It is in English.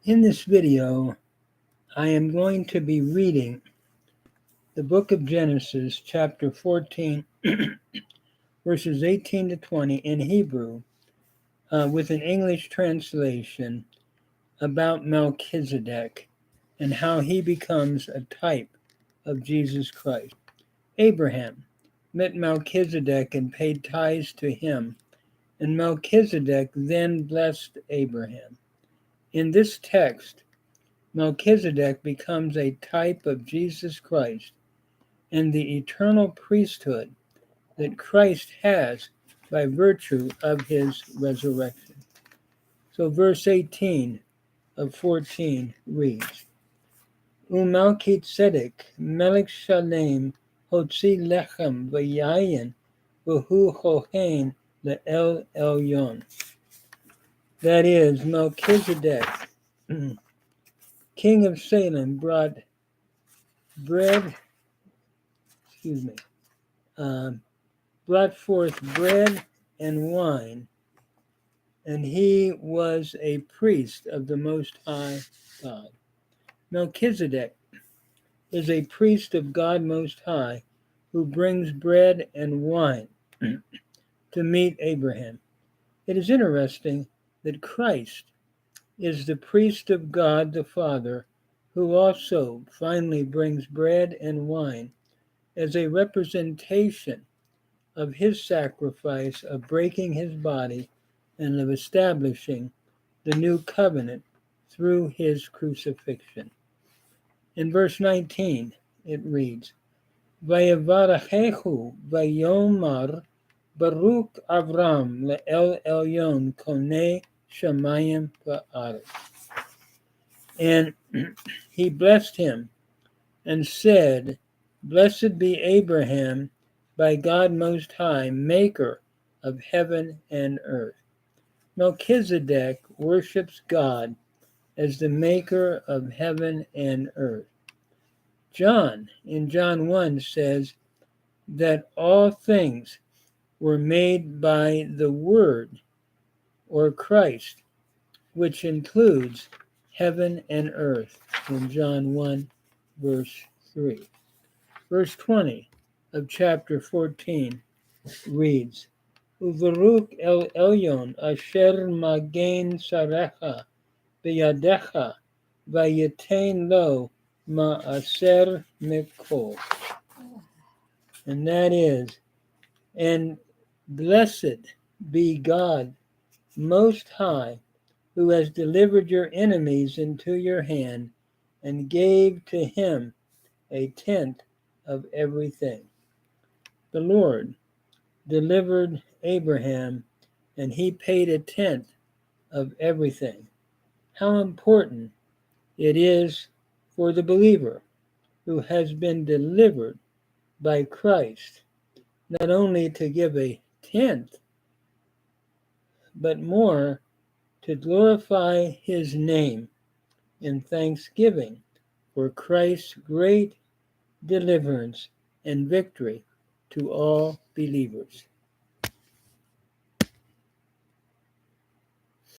In this video, I am going to be reading the book of Genesis, chapter 14, verses 18 to 20 in Hebrew, with an English translation about Melchizedek and how he becomes a type of Jesus Christ. Abraham met Melchizedek and paid tithes to him, and Melchizedek then blessed Abraham. In this text, Melchizedek becomes a type of Jesus Christ and the eternal priesthood that Christ has by virtue of his resurrection. So verse 18 of 14 reads, Melchizedek melech shalem hotzi lechem v'yayin v'hu chohen le'el elyon. That is, Melchizedek, king of Salem, brought forth bread and wine, and he was a priest of the Most High God. Melchizedek is a priest of God Most High who brings bread and wine to meet Abraham. It is interesting that Christ is the priest of God the Father who also finally brings bread and wine as a representation of his sacrifice of breaking his body and of establishing the new covenant through his crucifixion. In verse 19, it reads, Vayavarachehu vayomar Baruch Avram le'el elyon konei shamayim va'aretz. And he blessed him and said, Blessed be Abraham by God Most High, maker of heaven and earth. Melchizedek worships God as the maker of heaven and earth. John, in John 1, says that all things were made by the Word, or Christ, which includes heaven and earth, in John 1, verse 3. Verse 20 of chapter 14 reads, Uvaruk el elyon asher magen sarecha biyadecha vayetain lo ma'aser mikol. And that is, and blessed be God Most High, who has delivered your enemies into your hand and gave to him a tenth of everything. The Lord delivered Abraham, and he paid a tenth of everything. How important it is for the believer who has been delivered by Christ, not only to give a tenth, but more to glorify his name in thanksgiving for Christ's great deliverance and victory to all believers.